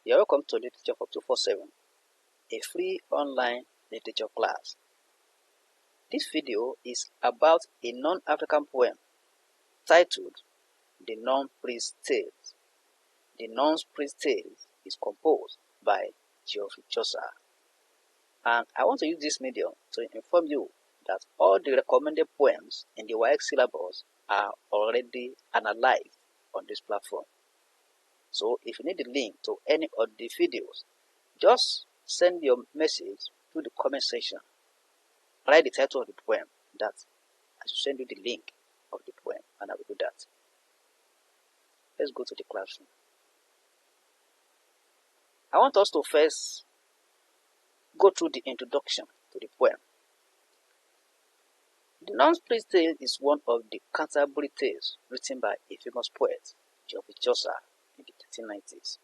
You're welcome to Literature for 247, a free online literature class. This video is about a non-African poem titled The Non-Priest's Tales. The Non-Priest's Tales is composed by Geoffrey Chaucer, and I want to use this medium to inform you that all the recommended poems in the WAEC syllabus are already analyzed on this platform. So if you need the link to any of the videos, just send your message to the comment section. Write the title of the poem, that I should send you the link of the poem, and I will do that. Let's go to the classroom. I want us to first go through the introduction to the poem. The Non-Priest's Tale is one of the Canterbury tales written by a famous poet, Geoffrey Chaucer, in the 1390s.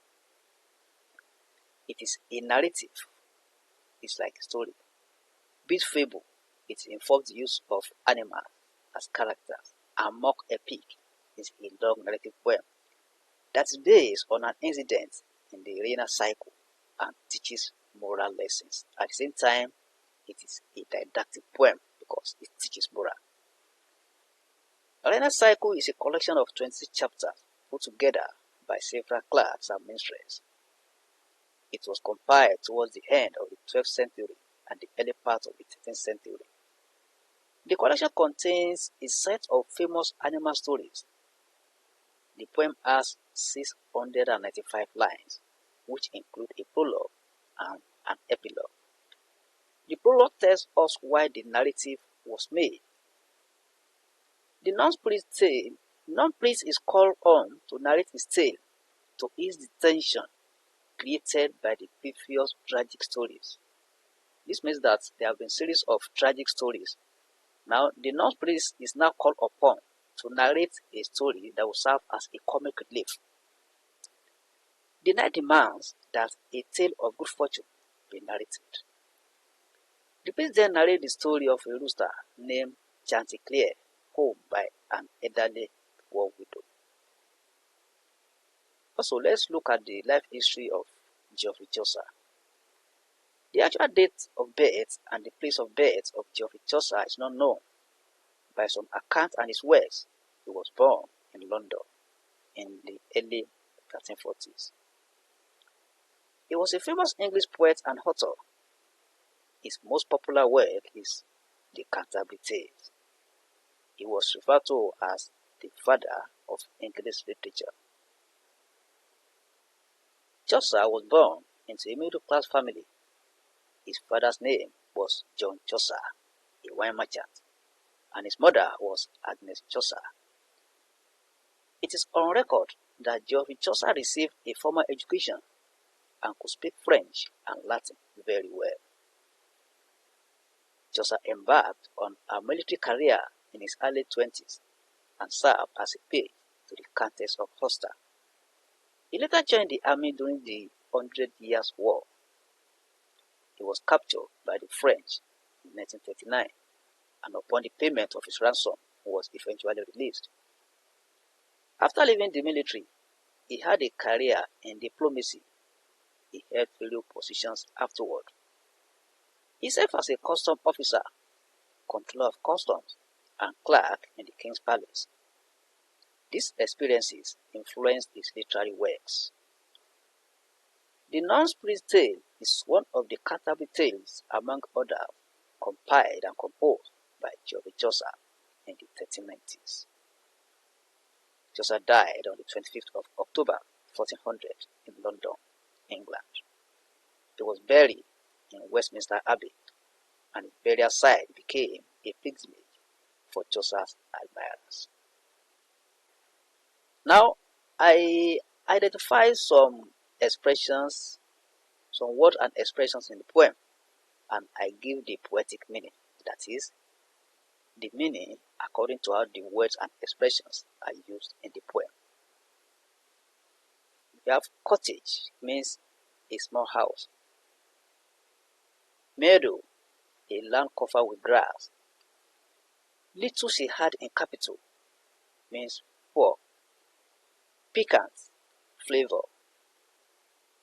It is a narrative. It's like a story. Bit fable, it involves the use of animals as characters, and mock epic is a long narrative poem that is based on an incident in the lunar cycle and teaches moral lessons. At the same time, it is a didactic poem because it teaches moral. The lunar cycle is a collection of 20 chapters put together by several clerks and minstrels. It was compiled towards the end of the 12th century and the early part of the 13th century. The collection contains a set of famous animal stories. The poem has 695 lines, which include a prologue and an epilogue. The prologue tells us why the narrative was made. The non-priest is called on to narrate his tale to ease the tension created by the previous tragic stories. This means that there have been a series of tragic stories. Now, the non-priest is now called upon to narrate a story that will serve as a comic relief. The knight demands that a tale of good fortune be narrated. The priest then narrates the story of a rooster named Chanticleer, home by an elderly war widow. Also, let's look at the life history of Geoffrey Chaucer. The actual date of birth and the place of birth of Geoffrey Chaucer is not known. By some accounts and his works, he was born in London in the early 1340s. He was a famous English poet and author. His most popular work is the Canterbury Tales. He was referred to as the father of English literature. Chaucer was born into a middle-class family. His father's name was John Chaucer, a wine merchant, and his mother was Agnes Chaucer. It is on record that Geoffrey Chaucer received a formal education and could speak French and Latin very well. Chaucer embarked on a military career in his early 20s and served as a page to the Countess of Gloucester. He later joined the army during the 100 Years' War. He was captured by the French in 1939, and upon the payment of his ransom, was eventually released. After leaving the military, he had a career in diplomacy. He held various positions afterward. He served as a custom officer, controller of customs, and clerk in the King's Palace. These experiences influenced his literary works. The Non-Priest's Tale is one of the Canterbury tales, among others, compiled and composed by Geoffrey Chaucer in the 1390s. Chaucer died on the 25th of October 1400 in London, England. He was buried in Westminster Abbey, and his burial site became a pilgrimage for Chaucer's admirers. Now, I identify some expressions, some words and expressions in the poem, and I give the poetic meaning, that is, the meaning according to how the words and expressions are used in the poem. We have cottage, means a small house. Meadow, a land covered with grass. Little she had in capital, means poor. Piquant, flavor.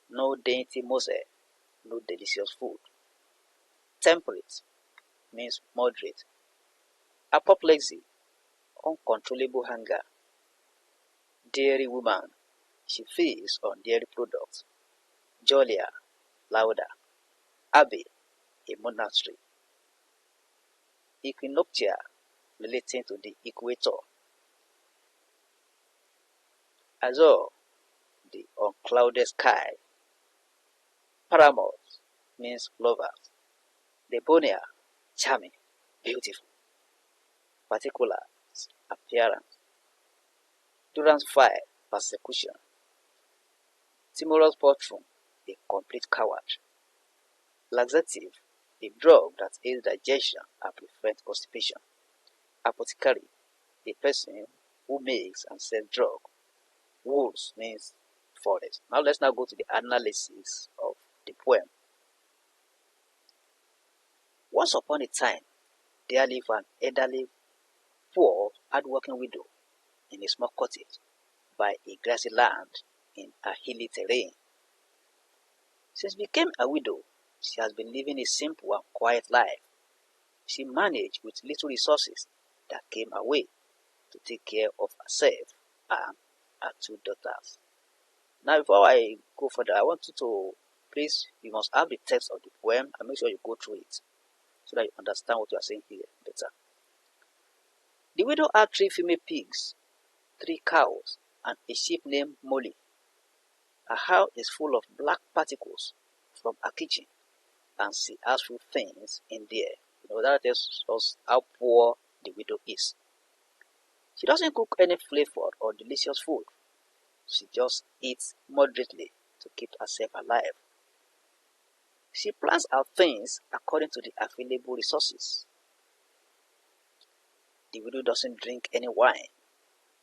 no dainty morsel, no delicious food. Temperate means moderate. Apoplexy, uncontrollable hunger. Dairy woman, she feeds on dairy products. Jolier, louder. Abbey, a monastery. Equinoctia, relating to the equator. Azure, the unclouded sky. Paramours means lovers. Debonair, charming, beautiful. Particulars, appearance. Durance fire, persecution. Timorous portrum, a complete coward. Laxative, a drug that aids digestion and prevents constipation. Apothecary, a person who makes and sells drugs. Woods means forest. Now let's go to the analysis of the poem. Once upon a time, there lived an elderly, poor, hard-working widow in a small cottage by a grassy land in a hilly terrain. Since becoming a widow, she has been living a simple and quiet life. She managed with little resources that came her way to take care of herself and her two daughters. Now, before I go further, I want you to please, you must have the text of the poem and make sure you go through it so that you understand what you are saying here better. The widow had 3 female pigs, 3 cows, and a sheep named Molly. Her house is full of black particles from her kitchen, and she has few things in there. That tells us how poor the widow is. She doesn't cook any flavored or delicious food. She just eats moderately to keep herself alive. She plans her things according to the available resources. The widow doesn't drink any wine.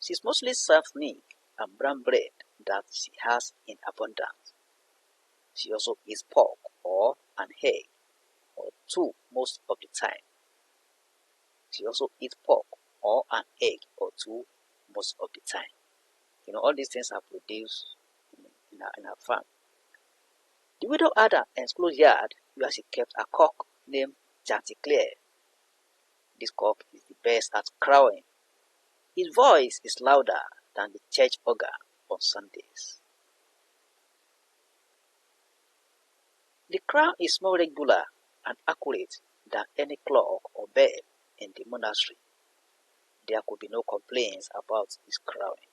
She's mostly serves milk and brown bread that she has in abundance. She also eats pork or an egg or 2 most of the time. She also eats pork or an egg or 2 most of the time. All these things are produced in her farm. The widow had an enclosed yard where she kept a cock named Chanticleer. This cock is the best at crowing. His voice is louder than the church organ on Sundays. The crown is more regular and accurate than any clock or bell in the monastery. There could be no complaints about his crowning.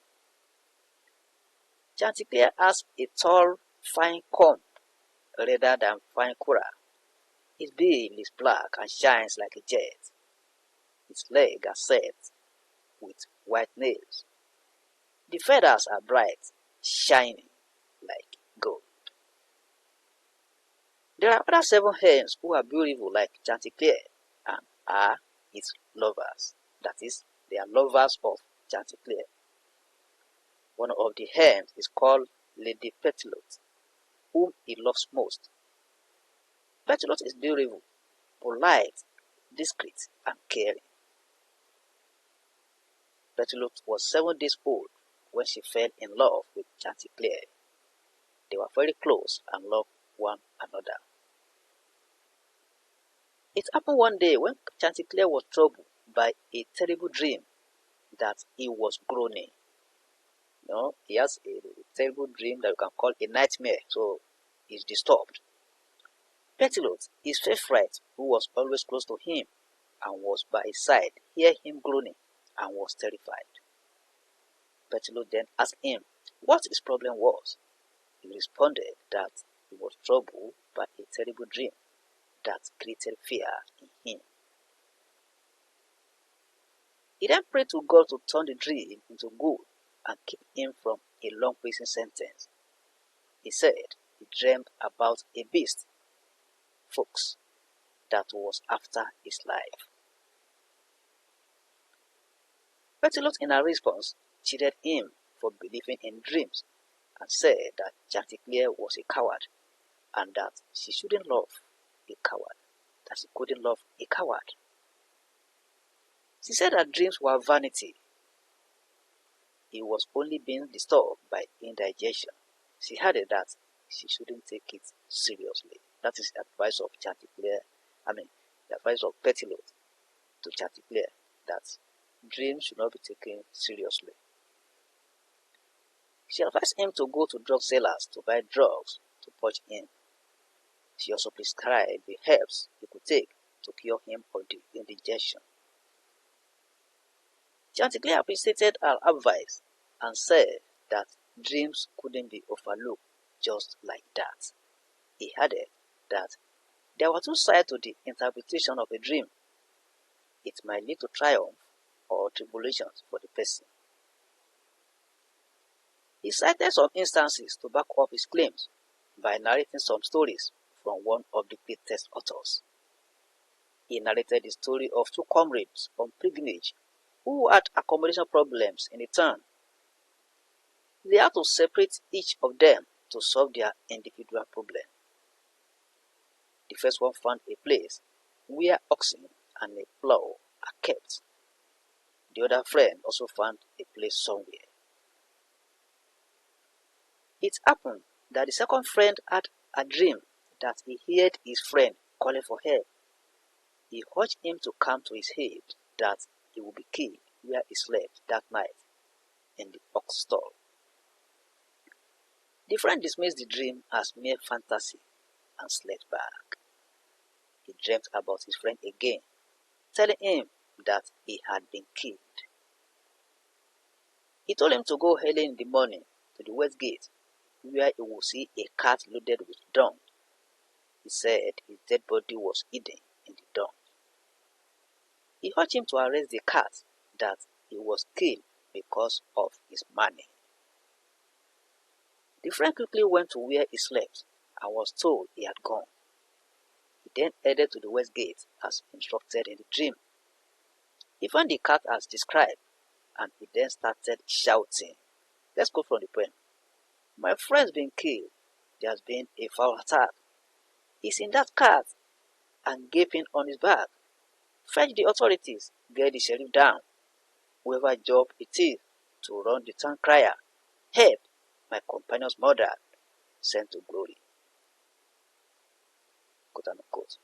Chanticleer has a tall, fine comb rather than fine cura. His bill is black and shines like a jet. His legs are set with white nails. The feathers are bright, shining like gold. There are other 7 hens who are beautiful like Chanticleer and are its lovers. That is, they are lovers of Chanticleer. One of the hens is called Lady Petilot, whom he loves most. Petilot is beautiful, polite, discreet, and caring. Petilot was 7 days old when she fell in love with Chanticleer. They were very close and loved one another. It happened one day when Chanticleer was troubled by a terrible dream that he was groaning. He has a terrible dream that you can call a nightmare, so he's disturbed. Petilot, his favorite, who was always close to him and was by his side, heard him groaning and was terrified. Petilot then asked him what his problem was. He responded that he was troubled by a terrible dream that created fear in him. He then prayed to God to turn the dream into good and keep him from a long prison sentence. He said he dreamed about a beast, fox, that was after his life. Petilot, in her response, chided him for believing in dreams and said that Chanticleer was a coward and that she shouldn't love a coward, that she couldn't love a coward. She said that dreams were vanity. He was only being disturbed by indigestion. She added that she shouldn't take it seriously. That is the advice of Chanticleer. The advice of Pettilot to Chanticleer, that dreams should not be taken seriously. She advised him to go to drug sellers to buy drugs to purge him. She also prescribed the herbs he could take to cure him of the indigestion. Chanticleer appreciated her advice and said that dreams couldn't be overlooked just like that. He added that there were two sides to the interpretation of a dream. It might lead to triumph or tribulations for the person. He cited some instances to back up his claims by narrating some stories from one of the greatest authors. He narrated the story of two comrades on pilgrimage who had accommodation problems in the town. They had to separate each of them to solve their individual problem. The first one found a place where oxen and a plow are kept. The other friend also found a place somewhere. It happened that the second friend had a dream that he heard his friend calling for help. He urged him to come to his aid, that he would be killed where he slept that night in the ox stall. The friend dismissed the dream as mere fantasy and slept back. He dreamt about his friend again, telling him that he had been killed. He told him to go early in the morning to the west gate, where he would see a cart loaded with dung. He said his dead body was hidden in the dung. He urged him to arrest the cart, that he was killed because of his money. The friend quickly went to where he slept and was told he had gone. He then headed to the west gate as instructed in the dream. He found the cart as described, and he then started shouting. Let's go from the poem. My friend's been killed. There has been a foul attack. He's in that cart and gaping on his back. Fetch the authorities. Get the sheriff down. Whoever job it is to run the town crier. Help! My companion's murder. Sent to glory. Quote unquote.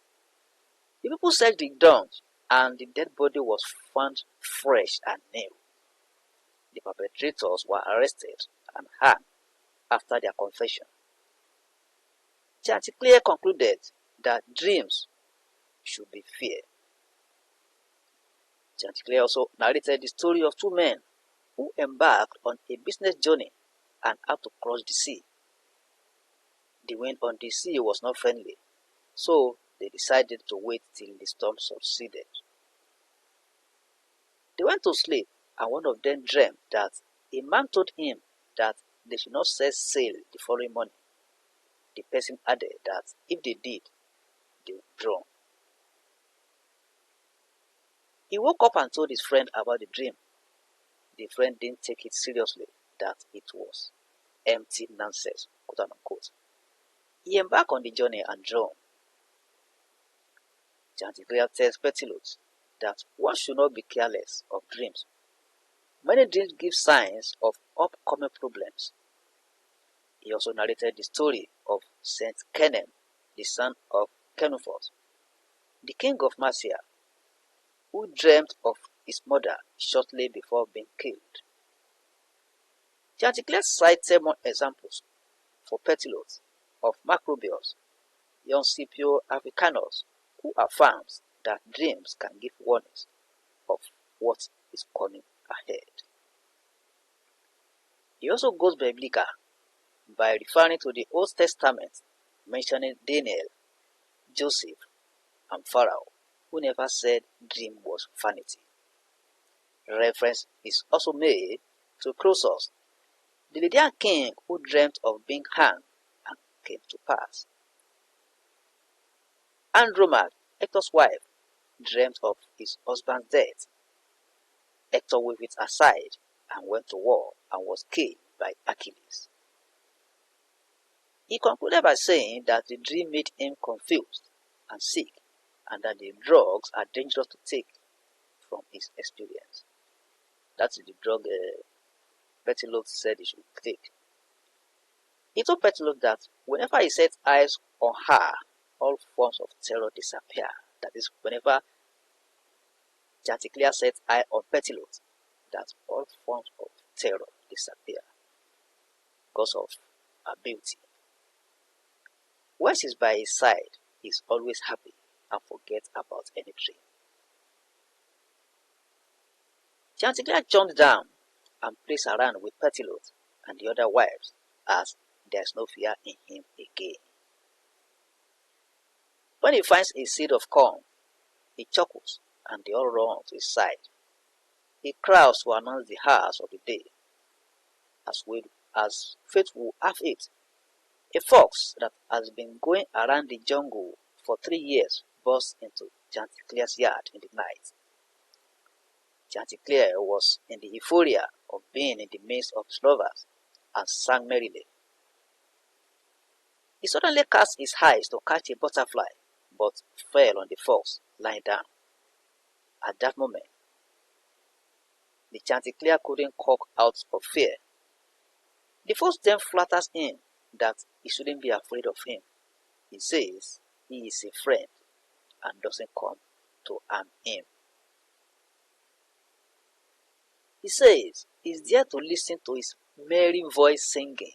The people searched the dung, and the dead body was found fresh and new. The perpetrators were arrested and hanged after their confession. Chanticleer concluded that dreams should be feared. Chanticleer also narrated the story of two men who embarked on a business journey and had to cross the sea. The wind on the sea was not friendly, so they decided to wait till the storm subsided. They went to sleep, and one of them dreamed that a man told him that they should not set sail the following morning. The person added that if they did, they would drown. He woke up and told his friend about the dream. The friend didn't take it seriously, that it was empty nonsense, quote unquote. He embarked on the journey and drowned. Chanticleer tells Pettilot that one should not be careless of dreams. Many dreams give signs of upcoming problems. He also narrated the story of Saint Kenelm, the son of Kenulphus, the king of Mercia, who dreamt of his mother shortly before being killed. Chanticleer cited more examples for Pettilot of Macrobius, young Scipio Africanus, who affirms that dreams can give warnings of what is coming ahead. He also goes biblical by referring to the Old Testament, mentioning Daniel, Joseph, and Pharaoh, who never said dream was vanity. Reference is also made to Croesus, the Lydian king who dreamt of being hanged and came to pass. Andromache, Hector's wife, dreamt of his husband's death. Hector waved it aside and went to war and was killed by Achilles. He concluded by saying that the dream made him confused and sick, and that the drugs are dangerous to take from his experience. That is the drug Pettilot said he should take. He told Petilot that whenever he set eyes on her, all forms of terror disappear. That is, whenever Chanticleer set eye on Petilot, that all forms of terror disappear because of her beauty. When she's by his side, he's always happy and forgets about any dream. Chanticleer jumped down and plays around with Petilot and the other wives, as there's no fear in him again. When he finds a seed of corn, he chuckles and they all run to his side. He crowds to announce the hours of the day. As fate will have it, a fox that has been going around the jungle for 3 years burst into Chanticleer's yard in the night. Chanticleer was in the euphoria of being in the midst of his lovers and sang merrily. He suddenly cast his eyes to catch a butterfly, but fell on the fox lying down. At that moment, the Chanticleer couldn't cock out of fear. The fox then flatters him that he shouldn't be afraid of him. He says he is a friend and doesn't come to harm him. He says he's there to listen to his merry voice singing.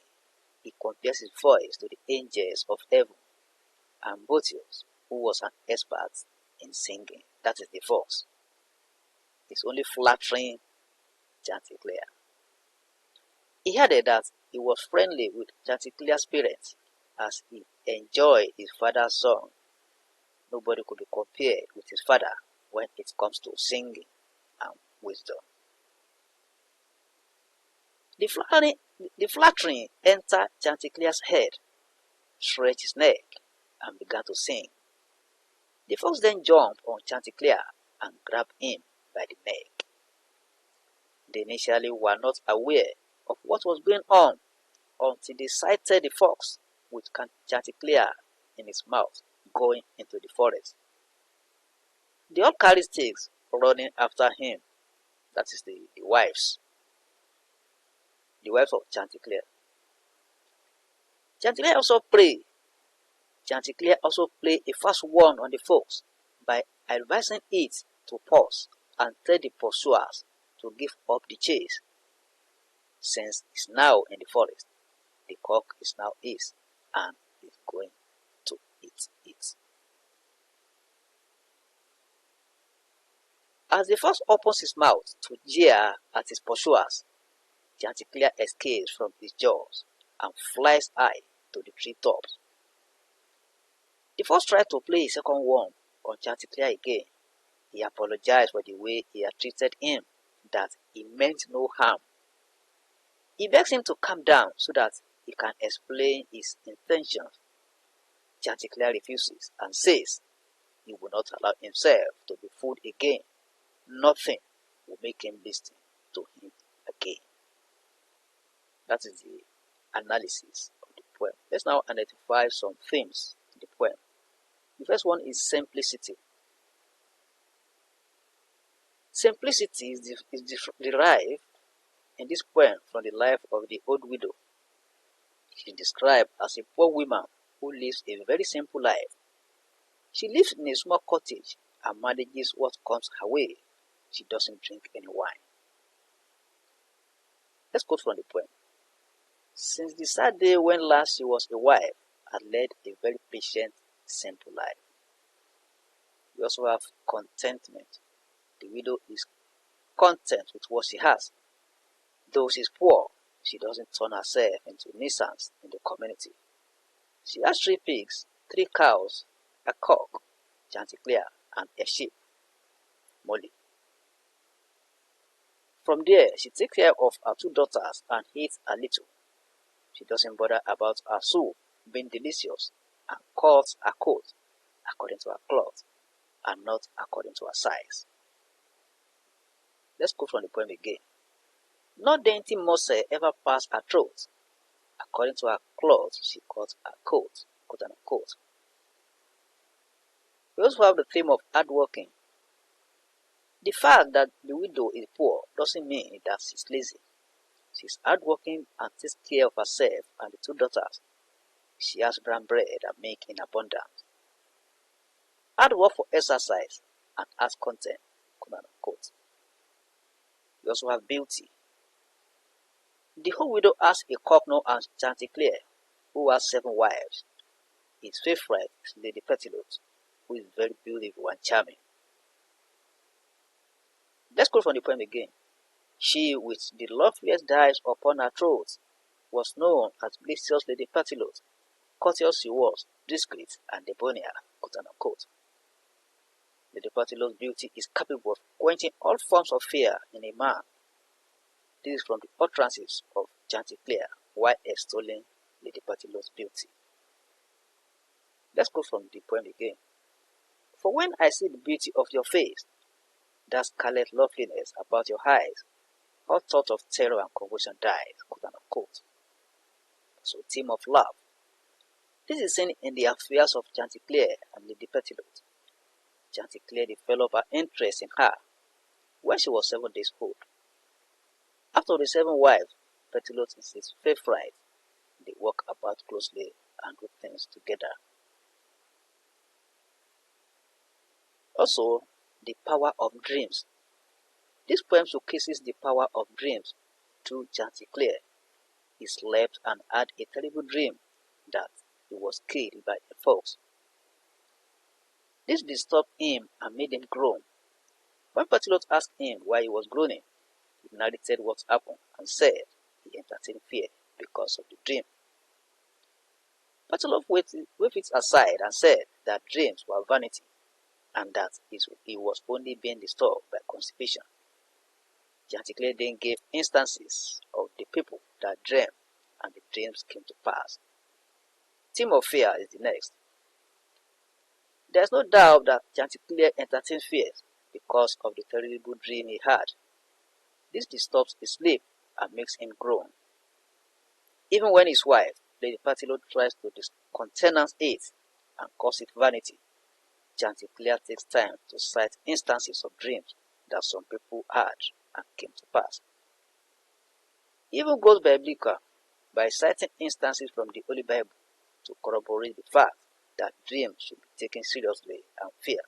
He compares his voice to the angels of heaven, and Botius, who was an expert in singing, that is the fox, is only flattering Chanticleer. He added that he was friendly with Chanticleer's parents as he enjoyed his father's song. Nobody could be compared with his father when it comes to singing and wisdom. The flattering entered Chanticleer's head, stretched his neck, and began to sing. The fox then jumped on Chanticleer and grabbed him by the neck. They initially were not aware of what was going on until they sighted the fox with Chanticleer in his mouth going into the forest. They all carried sticks running after him, that is the wives of Chanticleer. Chanticleer also played a fast one on the fox by advising it to pause and tell the pursuers to give up the chase. Since it's now in the forest, the cock is now his and is going to eat it. As the fox opens his mouth to jeer at his pursuers, Chanticleer escapes from his jaws and flies high to the treetops. The fox tried to play a second one on Chanticleer again. He apologized for the way he had treated him, that he meant no harm. He begs him to calm down so that he can explain his intentions. Chanticleer refuses and says he will not allow himself to be fooled again. Nothing will make him listen to him again. That is the analysis of the poem. Let's now identify some themes in the poem. The first one is simplicity. Simplicity is derived in this poem from the life of the old widow. She is described as a poor woman who lives a very simple life. She lives in a small cottage and manages what comes her way. She doesn't drink any wine. Let's quote from the poem. Since the sad day when last she was a wife, had led a very patient, simple life. We also have contentment. The widow is content with what she has. Though she's poor, she doesn't turn herself into a nuisance in the community. She has 3 pigs, 3 cows, a cock, Chanticleer, and a sheep, Molly. From there, she takes care of her 2 daughters and eats a little. She doesn't bother about her soup being delicious and cuts her coat according to her cloth and not according to her size. Let's go from the poem again. Not dainty morsel ever passed her throat. According to her cloth, she cut her coat, quote unquote. We also have the theme of hardworking. The fact that the widow is poor doesn't mean that she's lazy. She's hardworking and takes care of herself and the two daughters. She has brown bread and milk in abundance. Hard work for exercise and has content, quote unquote. We also have beauty. The whole widow has a cockney and Chanticleer, who has 7 wives. His favorite is Lady Pettilote, who is very beautiful and charming. Let's go from the poem again. She with the loveliest dice upon her throat was known as Blisius Lady Pettilote. Courteous she was, discreet and debonair, quote unquote. Lady Pettilote's beauty is capable of quenching all forms of fear in a man. This is from the utterances of Chanticleer while extolling Lady Pettilote's beauty. Let's go from the poem again. For when I see the beauty of your face, that scarlet loveliness about your eyes, all thought of terror and convulsion dies, quote unquote. So, theme of love. This is seen in the affairs of Chanticleer and Lady Pettilote. Chanticleer developed her interest in her when she was 7 days old. After the 7 wives, Pettilote is his favorite. They walk about closely and do things together. Also, the power of dreams. This poem showcases the power of dreams through Chanticleer. He slept and had a terrible dream that he was killed by a fox. This disturbed him and made him groan. When Pettilote asked him why he was groaning, he narrated what happened and said he entertained fear because of the dream. Pettilote waved it aside and said that dreams were vanity and that he was only being disturbed by constipation. Chanticleer then gave instances of the people that dreamed and the dreams came to pass. Theme of fear is the next. There is no doubt that Chanticleer entertained fears because of the terrible dream he had. This disturbs his sleep and makes him groan. Even when his wife, Lady Pettilote, tries to discountenance it and calls it vanity, Chanticleer takes time to cite instances of dreams that some people had and came to pass. He even goes biblical by citing instances from the Holy Bible to corroborate the fact that dreams should be taken seriously and feared.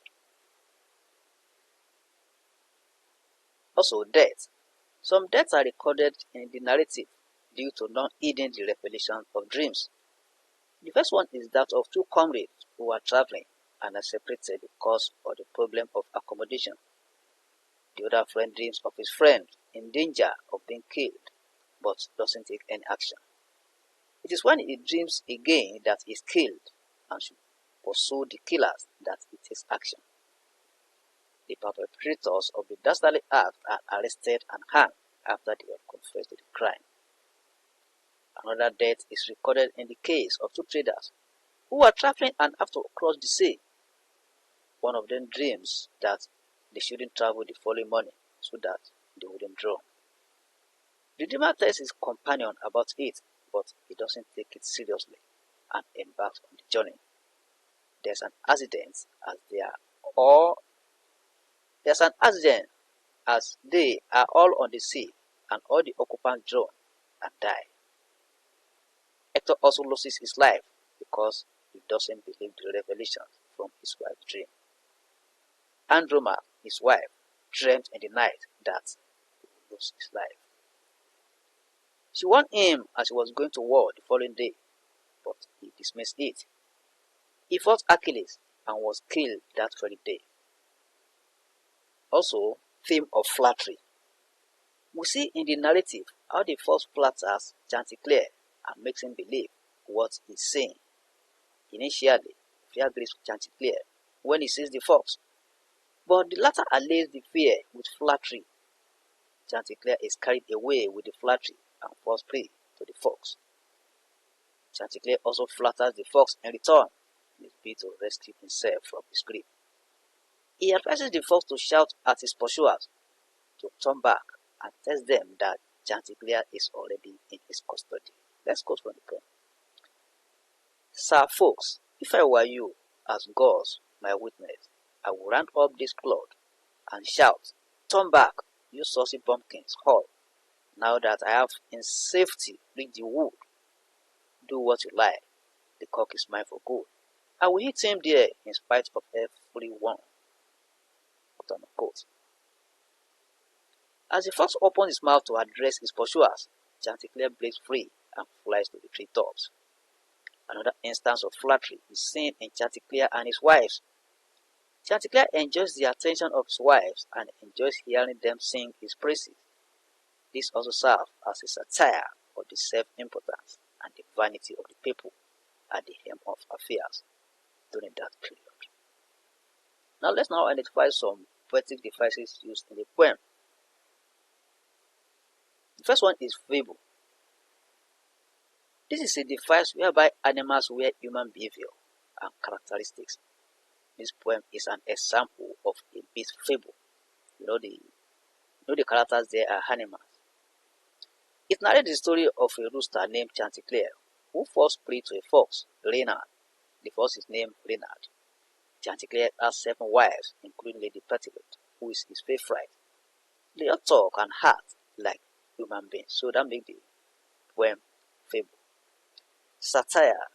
Also, death. Some deaths are recorded in the narrative due to not heeding the revelation of dreams. The first one is that of 2 comrades who are traveling and are separated because of the problem of accommodation. The other friend dreams of his friend in danger of being killed, but doesn't take any action. It is when he dreams again that he is killed and should pursue the killers that he takes action. The perpetrators of the dastardly act are arrested and hanged after they have confessed to the crime. Another death is recorded in the case of 2 traders who are traveling and have to cross the sea. One of them dreams that they shouldn't travel the following morning so that they wouldn't drown. The dreamer tells his companion about it, but he doesn't take it seriously and embarks on the journey. There's an accident as they are all on the sea and all the occupants drown and die. Hector also loses his life because he doesn't believe the revelations from his wife's dream. Andromache, his wife, dreamt in the night that he would lose his life. She warned him as he was going to war the following day, but he dismissed it. He fought Achilles and was killed that very day. Also, theme of flattery. We see in the narrative how the fox flatters Chanticleer and makes him believe what he's saying. Initially, he agrees with Chanticleer when he sees the fox, but the latter allays the fear with flattery. Chanticleer is carried away with the flattery and falls prey to the fox. Chanticleer also flatters the fox in return in his bid to rescue himself from his grip. He advises the fox to shout at his pursuers to turn back and tells them that Chanticleer is already in his custody. Let's go from the poem. Sir Fox, if I were you, as God's my witness, I would round up this cloud and shout, turn back, you saucy bumpkins, all. Now that I have in safety reached the wood, do what you like, the cock is mine for good. I will hit him there in spite of everyone. Quote unquote. As the fox opens his mouth to address his pursuers, Chanticleer breaks free and flies to the treetops. Another instance of flattery is seen in Chanticleer and his wives. Chanticleer enjoys the attention of his wives and enjoys hearing them sing his praises. This also serves as a satire of the self-importance and the vanity of the people at the helm of affairs during that period. Now let's identify some poetic devices used in the poem. The first one is fable. This is a device whereby animals wear human behavior and characteristics. This poem is an example of a beast fable. The characters there are animals. It narrates the story of a rooster named Chanticleer who falls prey to a fox, Reynard. The fox is named Reynard. Chanticleer has 7 wives, including Lady Petticoat, who is his favorite. They all talk and act like human beings, so that makes the poem fable. Satire.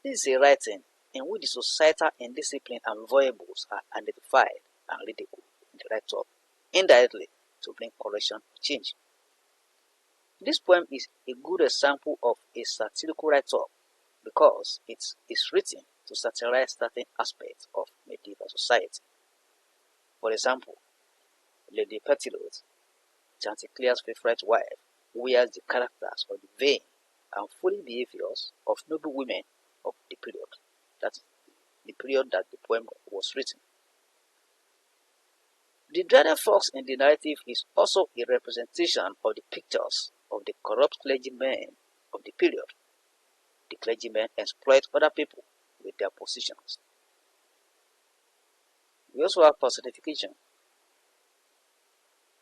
This is a writing in which the societal indiscipline and foibles are identified and ridiculed in the write-up, indirectly to bring correction or change. This poem is a good example of a satirical write-up because it is written to satirize certain aspects of medieval society. For example, Lady Petticoat, Chanticleer's favorite wife, wears the characters of the vain and foolish behaviors of noble women of the period. That's the period that the poem was written. The dreaded fox in the narrative is also a representation of the pictures of the corrupt clergymen of the period. The clergymen exploit other people with their positions. We also have personification.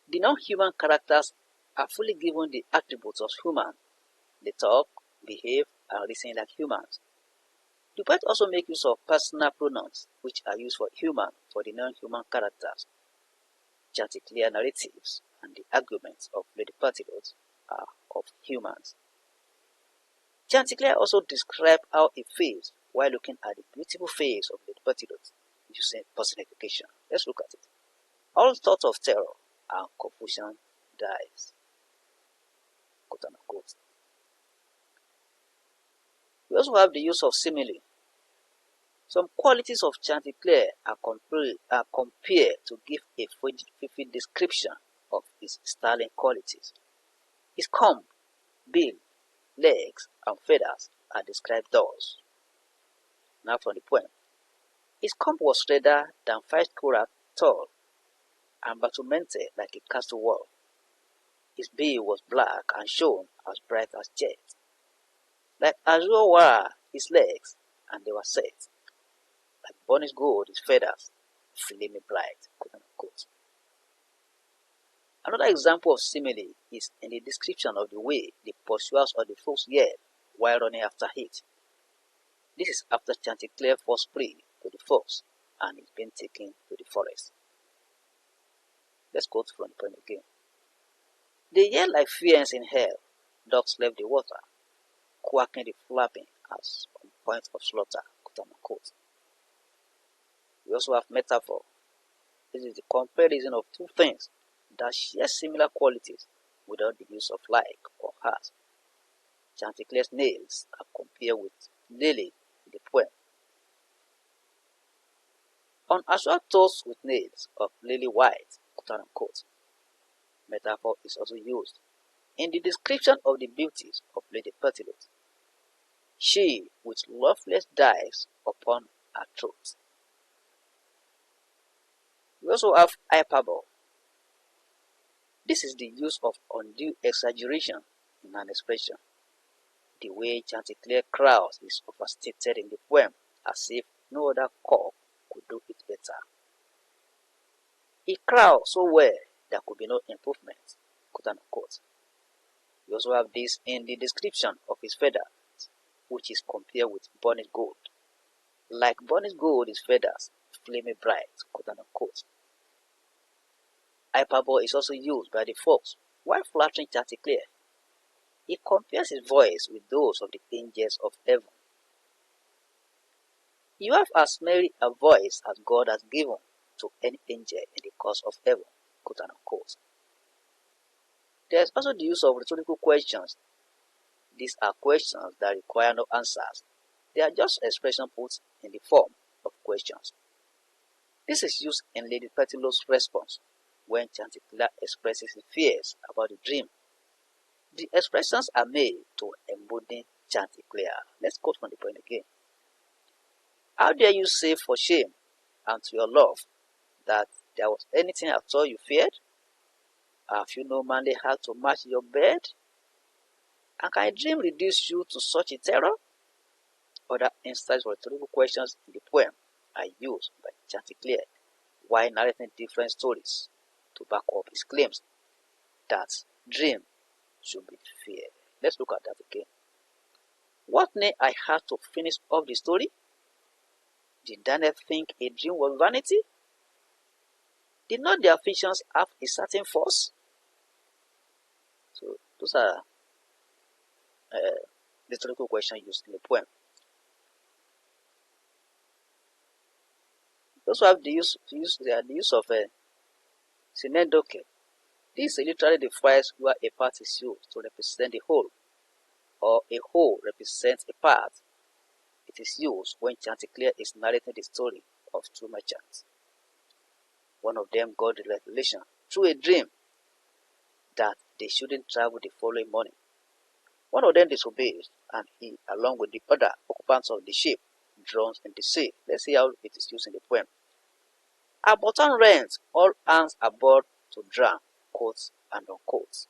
The non-human characters are fully given the attributes of human. They talk, behave, and reason like humans. The poet also makes use of personal pronouns, which are used for human for the non-human characters. Chanticleer narratives and the arguments of Lady Petticoat are of humans. Chanticleer also describes how he feels while looking at the beautiful face of Lady Petticoat using personification. Let's look at it. All thoughts of terror and confusion dies. Quote unquote. We also have the use of simile. Some qualities of Chanticleer are compared to give a vivid description of his sterling qualities. His comb, bill, legs, and feathers are described thus. Now from the poem. His comb was redder than 5 cubits tall and battlemented like a castle wall. His bill was black and shone as bright as jet. Like azure were his legs, and they were set. Like burnished gold his feathers, flaming bright. Quote unquote. Another example of simile is in the description of the way the pursuers of the fox yell while running after it. This is after Chanticleer falls prey to the fox and is being taken to the forest. Let's go from the point again. They yell like fiends in hell. Dogs left the water, quacking the flapping as on point of slaughter. Quote unquote. We also have metaphor. This is the comparison of 2 things that share similar qualities without the use of like or has. Chanticleer's nails are compared with Lily in the poem. On actual toes with nails of lily white, quote unquote. Metaphor is also used in the description of the beauties of Lady Petticoat. She with loveless dives upon her throat. We also have hyperbole. This is the use of undue exaggeration in an expression. The way Chanticleer crows is overstated in the poem as if no other cock could do it better. He crows so well there could be no improvement, quote unquote. We also have this in the description of his feathers, which is compared with burnished gold. Like burnished gold his feathers, flaming bright, quote unquote. Hyperbole is also used by the fox While flattering Chanticleer, he compares his voice with those of the angels of heaven. You have as merry a voice as God has given to any angel in the course of heaven, quote and unquote. There is also the use of rhetorical questions. These are questions that require no answers. They are just expressions put in the form of questions. This is used in Lady Pettilo's response when Chanticleer expresses his fears about the dream. The expressions are made to embolden Chanticleer. Let's quote from the point again. How dare you say for shame and to your love that there was anything at all you feared? Have you no manly heart to match your bed? And can a dream reduce you to such a terror? Other instances of rhetorical questions in the poem are used by Chanticleer while narrating different stories to back up his claims that dream should be feared. Let's look at that again. What need I had to finish off the story? Did Daniel think a dream was vanity? Did not their fictions have a certain force? So those are rhetorical questions used in the poem. We also have the use of synecdoche. This literally defines where a part is used to represent the whole, or a whole represents a part. It is used when Chanticleer is narrating the story of two merchants. One of them got the revelation through a dream that they shouldn't travel the following morning. One of them disobeyed, and he, along with the other occupants of the ship, drowned in the sea. Let's see how it is used in the poem. A button rent, all hands aboard to drown, quotes and unquotes.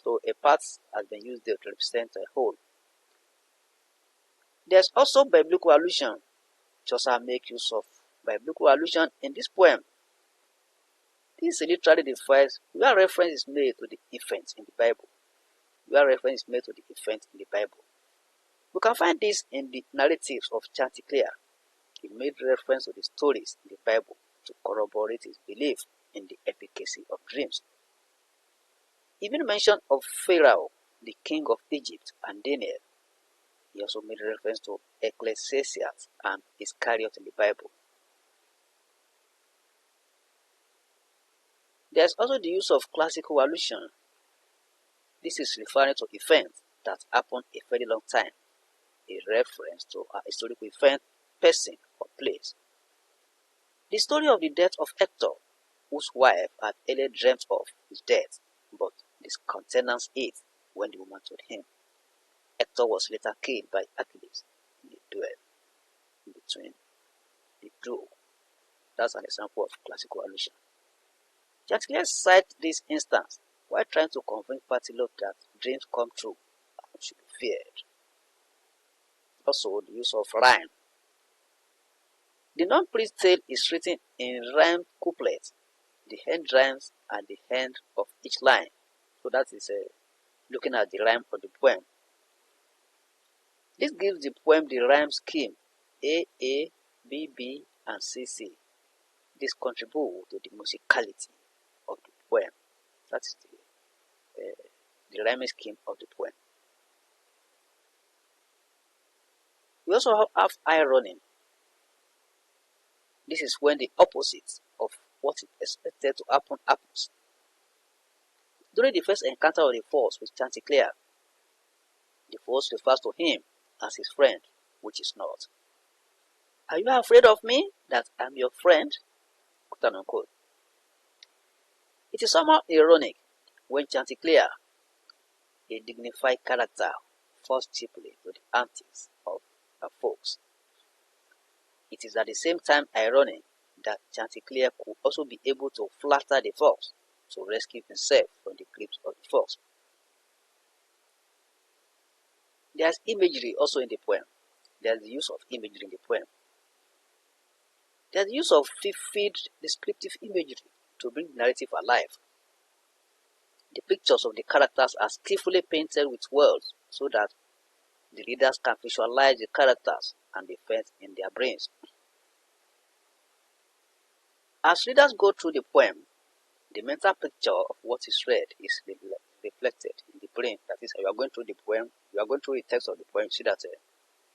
So a part has been used there to represent a whole. There's also biblical allusion. Chaucer makes use of biblical allusion in this poem. This literally defines where reference is made to the events in the Bible. Where reference is made to the events in the Bible. We can find this in the narratives of Chanticleer. He made reference to the stories in the Bible to corroborate his belief in the efficacy of dreams. Even mention of Pharaoh, the king of Egypt, and Daniel. He also made reference to Ecclesiastes and Iscariot in the Bible. There is also the use of classical allusion. This is referring to events that happened a very long time, a reference to a historical event, person, or place. The story of the death of Hector, whose wife had earlier dreamt of his death, but discountenanced it when the woman told him. Hector was later killed by Achilles in the duel between the two. That's an example of classical allusion. Chanticleer cites this instance while trying to convince Pettillo that dreams come true and should be feared. Also, the use of rhyme. The non-priest tale is written in rhymed couplets. The end rhymes at the end of each line. So that is looking at the rhyme of the poem. This gives the poem the rhyme scheme A, B, B, and C, C. This contributes to the musicality of the poem. That is the rhyming scheme of the poem. We also have irony. This is when the opposite of what is expected to happen happens. During the first encounter of the fox with Chanticleer, the fox refers to him as his friend, which is not. Are you afraid of me, that I'm your friend? Quote unquote. It is somehow ironic when Chanticleer, a dignified character, falls cheaply to the antics of a fox. It is at the same time ironic that Chanticleer could also be able to flatter the fox to rescue himself from the grips of the fox. There is imagery also in the poem. There is the use of imagery in the poem. There is the use of vivid descriptive imagery to bring the narrative alive. The pictures of the characters are skillfully painted with words so that the readers can visualize the characters and the events in their brains. As readers go through the poem, The mental picture of what is read is reflected in the brain. That is, you are going through the poem, you are going through the text of the poem, you see that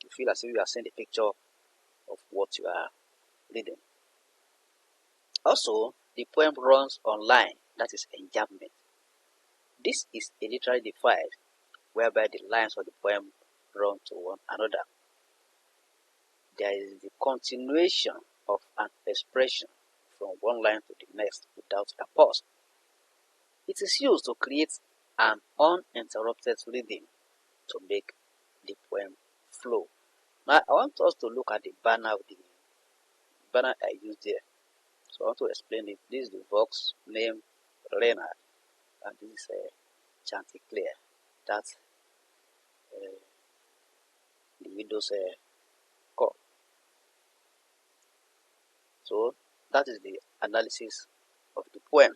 you feel as if you are seeing the picture of what you are reading. Also, the poem runs online, that is enjambment. This is a literary divide whereby the lines of the poem run to one another. There is the continuation of an expression from one line to the next without a pause. It is used to create an uninterrupted rhythm to make the poem flow. Now, I want us to look at the banner I used there. So I want to explain it. This is the Vox name Renard, and this is Chanticleer. That's the Windows core. So that is the analysis of the poem.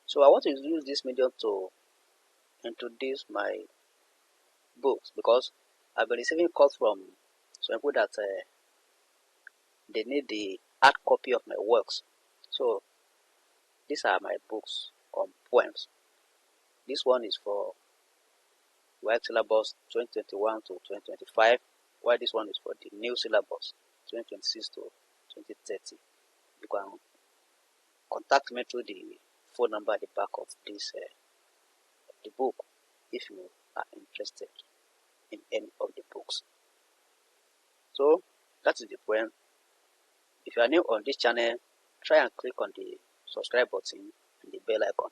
So I want to use this medium to introduce my books, because I've been receiving calls from some people that they need the hard copy of my works. So these are my books on poems. This one is for WAEC syllabus 2021 to 2025, while this one is for the new syllabus 2026 to 2030. You can contact me through the phone number at the back of this the book if you are interested in any of the books. So that is the poem. If you are new on this channel, try and click on the subscribe button and the bell icon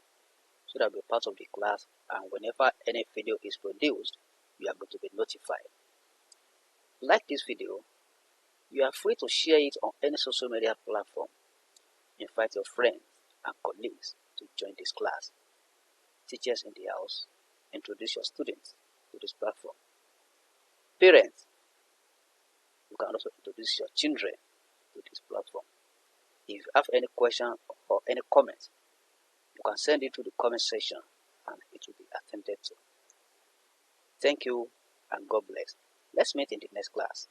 so that you'll be part of the class, and whenever any video is produced, you are going to be notified. Like this video, you are free to share it on any social media platform. Invite your friends and colleagues to join this class. Teachers in the house, introduce your students to this platform. Parents, you can also introduce your children to this platform. If you have any question or any comments, you can send it to the comment section and it will be attended to. Thank you and God bless. Let's meet in the next class.